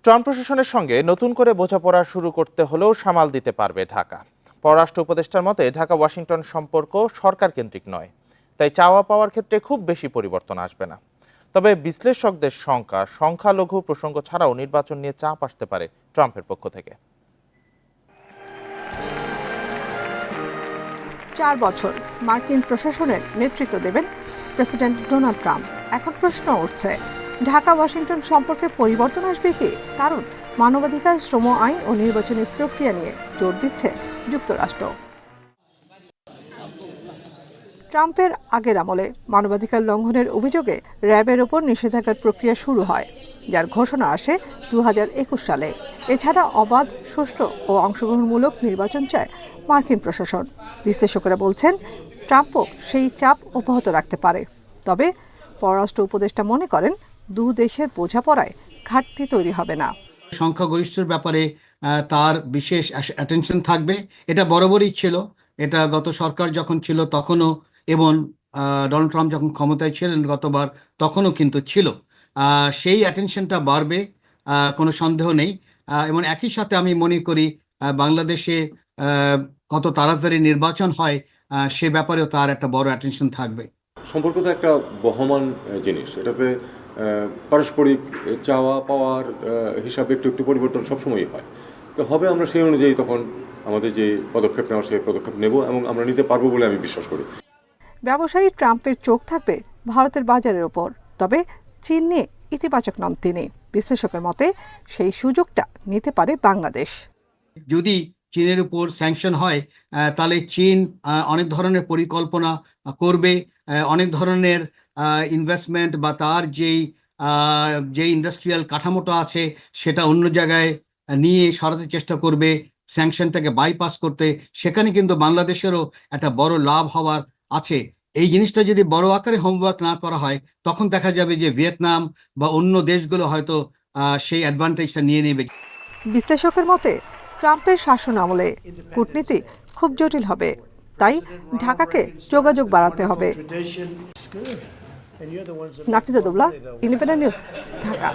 Trump প্রশাসনের সঙ্গে নতুন করে বোঝাপড়া শুরু করতে হলেও সামাল দিতে পারবে ঢাকা। পররাষ্ট্র উপদেষ্টার মতে ঢাকা ওয়াশিংটন সম্পর্ক সরকার কেন্দ্রিক নয়, তাই চাওয়া পাওয়ার ক্ষেত্রে খুব বেশি পরিবর্তন আসবে না। তবে বিশ্লেষকদের সংখ্যালঘু প্রসঙ্গ ছাড়াও নির্বাচন নিয়ে চাপ আসতে পারে ট্রাম্পের পক্ষ থেকে। 4 বছর মার্কিন প্রশাসনের নেতৃত্ব দেবেন প্রেসিডেন্ট ডোনাল্ড ট্রাম্প। এখন প্রশ্ন উঠছে, ঢাকা ওয়াশিংটন সম্পর্কে পরিবর্তন আসবে কি? কারণ মানবাধিকার, শ্রম আইন ও নির্বাচনী প্রক্রিয়া নিয়ে জোর দিচ্ছে যুক্তরাষ্ট্র। ট্রাম্পের আগের আমলে মানবাধিকার লঙ্ঘনের অভিযোগে র্যাবের ওপর নিষেধাজ্ঞার প্রক্রিয়া শুরু হয়, যার ঘোষণা আসে 2021 সালে। এছাড়া অবাধ, সুষ্ঠু ও অংশগ্রহণমূলক নির্বাচন চায় মার্কিন প্রশাসন। বিশ্লেষকেরা বলছেন, ট্রাম্পও সেই চাপ অব্যাহত রাখতে পারে। তবে পররাষ্ট্র উপদেষ্টা মনে করেন, দু দেশের বোঝাপড়ায় ঘাটতি তৈরি হবে না। সংখ্যাগরিষ্ঠের ব্যাপারে তার বিশেষ অ্যাটেনশন থাকবে। এটা বরাবরই ছিল, এটা গত সরকার যখন ছিল তখনও, এবং ডোনাল্ড ট্রাম্প যখন ক্ষমতায় ছিলেন গতবার তখনও কিন্তু ছিল। সেই অ্যাটেনশনটা বাড়বে, কোনো সন্দেহ নেই। এবং একই সাথে আমি মনে করি বাংলাদেশে কত তাড়াতাড়ি নির্বাচন হয় সে ব্যাপারেও তার একটা বড় অ্যাটেনশন থাকবে। সম্পর্ক তো একটা বহমান জিনিস, এটাতে পারস্পরিক চাওয়া পাওয়ার হিসাবে একটু একটু পরিবর্তন সবসময়ই হয়। তো হবে, আমরা সেই অনুযায়ী তখন আমাদের যে পদক্ষেপ নেওয়া সেই পদক্ষেপ নেব এবং আমরা নিতে পারবো বলে আমি বিশ্বাস করি। ব্যবসায়ী ট্রাম্পের চোখ থাকবে ভারতের বাজারের ওপর, তবে চীন নিয়ে ইতিবাচক নন তিনি। বিশ্লেষকের মতে সেই সুযোগটা নিতে পারে বাংলাদেশ। যদি চীনের উপর স্যাংশন হয় তাহলে চীন অনেক ধরনের পরিকল্পনা করবে, অনেক ধরনের ইনভেস্টমেন্ট বা তার যে ইন্ডাস্ট্রিয়াল কাঠামোটা আছে সেটা অন্য জায়গায় নিয়ে সরাতে চেষ্টা করবে, স্যাংশনটাকে বাইপাস করতে। সেখানে কিন্তু বাংলাদেশেরও একটা বড় লাভ হওয়ার আছে। এই জিনিসটা যদি বড় আকারে হোমওয়ার্ক না করা হয় তখন দেখা যাবে যে ভিয়েতনাম বা অন্য দেশগুলো হয়তো সেই অ্যাডভান্টেজটা নিয়ে নেবে। বিশ্লেষকের মতে ট্রাম্পের শাসন আমলে কূটনীতি খুব জটিল হবে, তাই ঢাকাকে যোগাযোগ বাড়াতে হবে। Nafiza Dubla, independent news, Dhaka.